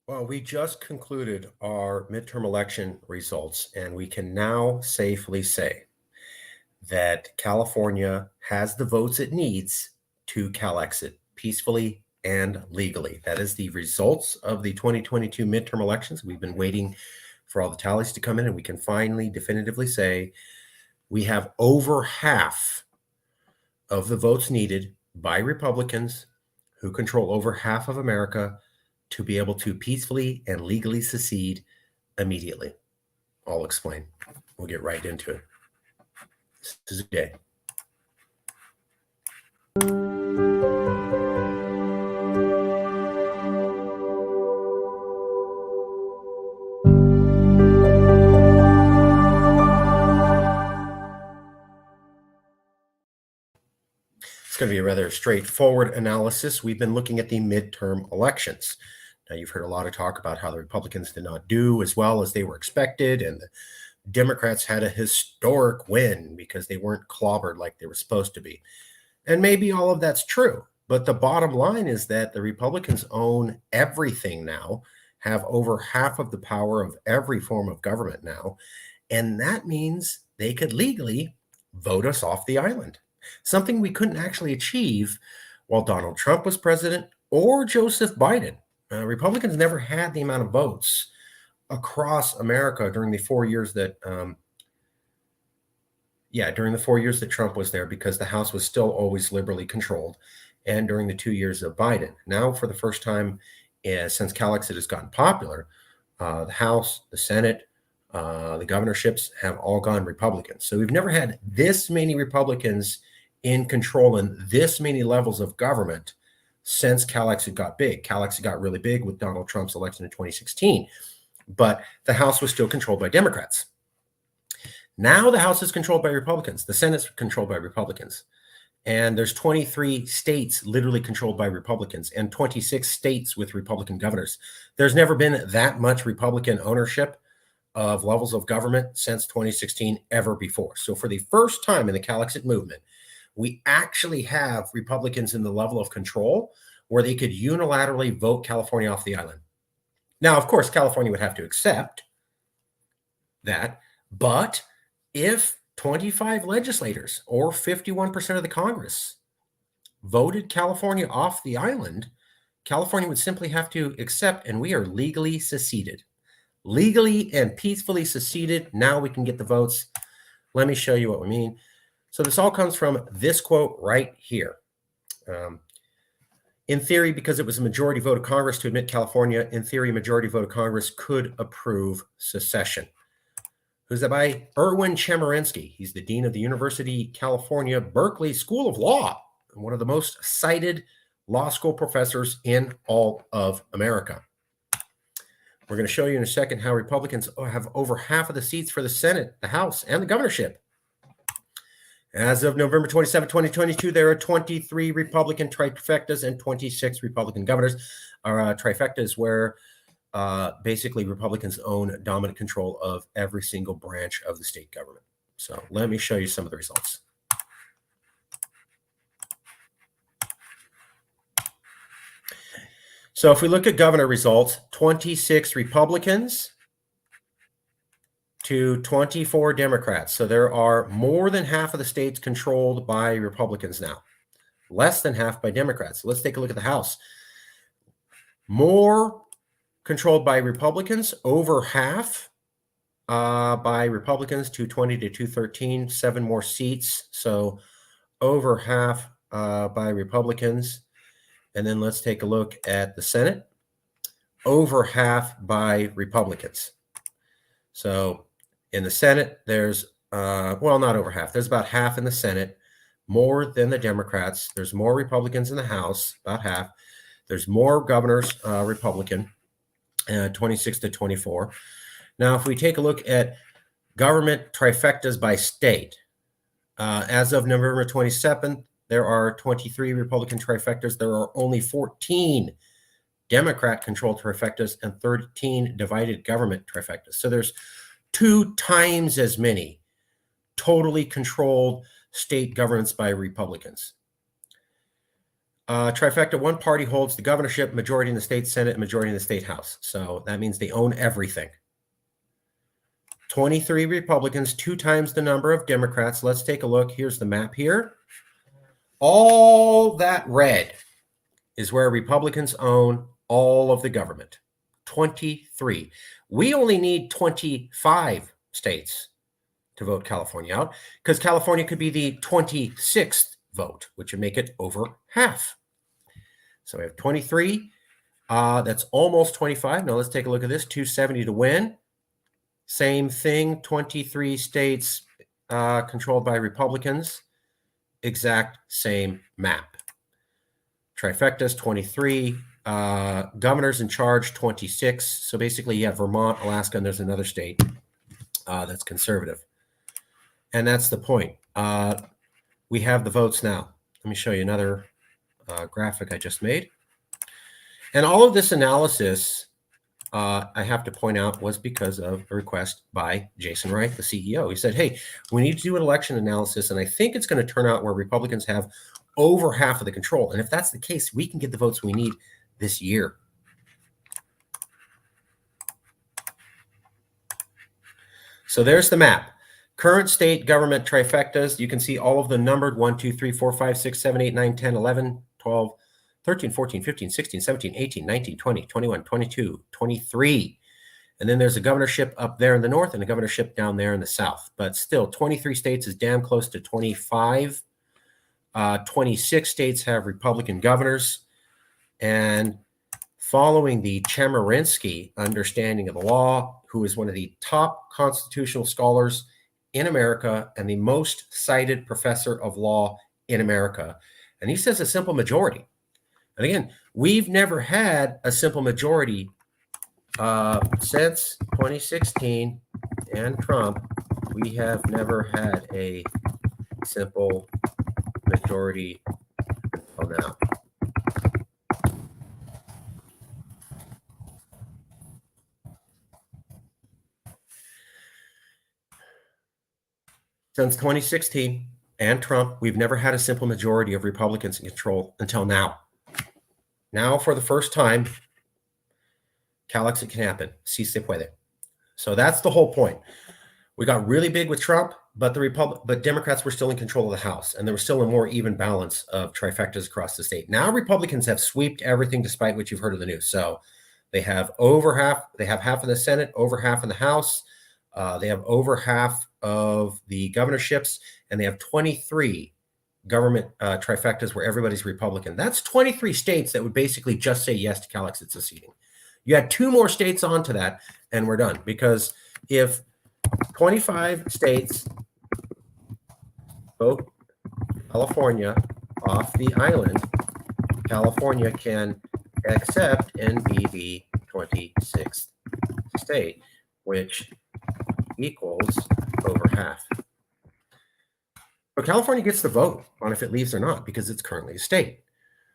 Well, we just concluded our midterm election results, and we can now safely say that California has the votes it needs to Calexit peacefully and legally. That is the results of the 2022 midterm elections. We've been waiting for all the tallies to come in, and we can finally definitively say we have over half of the votes needed by Republicans who control over half of America to be able to peacefully and legally secede immediately. I'll explain. We'll get right into it. This is a day. It's going to be a rather straightforward analysis. We've been looking at the midterm elections. Now, you've heard a lot of talk about how the Republicans did not do as well as they were expected, and the Democrats had a historic win because they weren't clobbered like they were supposed to be. And maybe all of that's true. But the bottom line is that the Republicans own everything now, have over half of the power of every form of government now. And that means they could legally vote us off the island, something we couldn't actually achieve while Donald Trump was president or Joseph Biden. Republicans never had the amount of votes across America during the 4 years that during the 4 years that Trump was there, because the House was still always liberally controlled, and during the 2 years of Biden. Now, for the first time since Calexit has gotten popular, the House, the Senate, the governorships have all gone Republican. So we've never had this many Republicans in control and this many levels of government since Calexit got big. Calexit got really big with Donald Trump's election in 2016, but the House was still controlled by Democrats. Now the House is controlled by Republicans. The Senate's controlled by Republicans. And there's 23 states literally controlled by Republicans and 26 states with Republican governors. There's never been that much Republican ownership of levels of government since 2016 ever before. So for the first time in the Calexit movement, we actually have Republicans in the level of control where they could unilaterally vote California off the island. Now, of course, California would have to accept that, but if 25 legislators or 51% of the Congress voted California off the island, California would simply have to accept, and we are legally seceded. Legally and peacefully seceded. Now we can get the votes. Let me show you what we mean. So this all comes from this quote right here. In theory, because it was a majority vote of Congress to admit California, in theory, a majority vote of Congress could approve secession. Who's that by? Erwin Chemerinsky. He's the dean of the University of California, Berkeley School of Law, and one of the most cited law school professors in all of America. We're going to show you in a second how Republicans have over half of the seats for the Senate, the House, and the governorship. As of November 27, 2022, there are 23 Republican trifectas and 26 Republican governors. Our trifectas where basically Republicans own dominant control of every single branch of the state government. So let me show you some of the results. So if we look at governor results, 26 Republicans to 24 Democrats. So there are more than half of the states controlled by Republicans now, less than half by Democrats. Let's take a look at the House. More controlled by Republicans, over half by Republicans, 220 to 213, 7 more seats. So over half by Republicans. And then let's take a look at the Senate. Over half by Republicans. So in the Senate, there's, well, not over half. There's about half in the Senate, more than the Democrats. There's more Republicans in the House, about half. There's more governors, Republican, 26 to 24. Now, if we take a look at government trifectas by state, as of November 27th, there are 23 Republican trifectas. There are only 14 Democrat-controlled trifectas and 13 divided government trifectas. So there's 2 times as many totally controlled state governments by Republicans. Trifecta, one party holds the governorship, majority in the state Senate, and majority in the state House. So that means they own everything. 23 Republicans, 2 times the number of Democrats. Let's take a look. Here's the map here. All that red is where Republicans own all of the government. 23. We only need 25 states to vote California out, because California could be the 26th vote, which would make it over half. So we have 23. That's almost 25. Now let's take a look at this. 270 to win. Same thing. 23 states controlled by Republicans. Exact same map. Trifectas 23. Governors in charge 26. So basically you have Vermont, Alaska, and there's another state that's conservative. And that's the point. We have the votes now. Let me show you another graphic I just made. And all of this analysis, I have to point out, was because of a request by Jason Wright, the CEO. He said, hey, we need to do an election analysis, and I think it's going to turn out where Republicans have over half of the control. And if that's the case, we can get the votes we need this year. So there's the map. Current state government trifectas. You can see all of the numbered 1, 2, 3, 4, 5, 6, 7, 8, 9, 10, 11, 12, 13, 14, 15, 16, 17, 18, 19, 20, 21, 22, 23. And then there's a governorship up there in the north and a governorship down there in the south. But still, 23 states is damn close to 25. 26 states have Republican governors. And following the Chemerinsky understanding of the law, who is one of the top constitutional scholars in America and the most cited professor of law in America. And he says a simple majority. And again, we've never had a simple majority since 2016 and Trump. We have never had a simple majority until now. Since 2016 and Trump, we've never had a simple majority of Republicans in control until now. Now, for the first time, Calexit can happen. Si se puede. So that's the whole point. We got really big with Trump, but Democrats were still in control of the House, and there was still a more even balance of trifectas across the state. Now Republicans have swept everything, despite what you've heard of the news. So they have over half. They have half of the Senate, over half in the House. They have over half of the governorships, and they have 23 government trifectas where everybody's Republican. That's 23 states that would basically just say yes to Calexit seceding. You add 2 more states onto that, and we're done. Because if 25 states vote California off the island, California can accept and be the 26th state, which equals over half. But California gets the vote on if it leaves or not, because it's currently a state.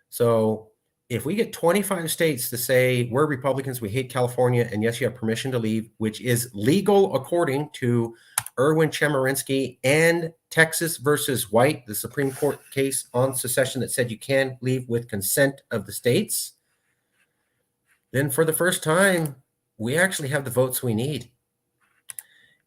So if we get 25 states to say we're Republicans, we hate California, and yes, you have permission to leave, which is legal according to Erwin, Chemerinsky, and Texas versus White, the Supreme Court case on secession that said you can leave with consent of the states, then for the first time, we actually have the votes we need.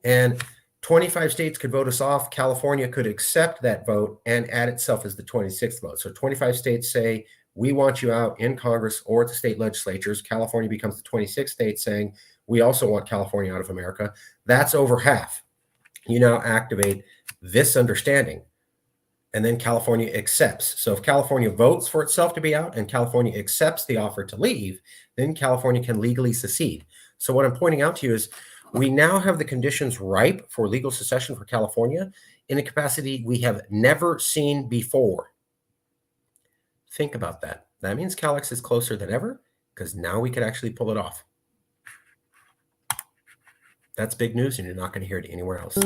And 25 states could vote us off. California could accept that vote and add itself as the 26th vote. So 25 states say, we want you out in Congress or at the state legislatures. California becomes the 26th state saying, we also want California out of America. That's over half. You now activate this understanding, and then California accepts. So if California votes for itself to be out and California accepts the offer to leave, then California can legally secede. So what I'm pointing out to you is we now have the conditions ripe for legal secession for California in a capacity we have never seen before. Think about that. That means Calix is closer than ever, because now we could actually pull it off. That's big news, and you're not going to hear it anywhere else.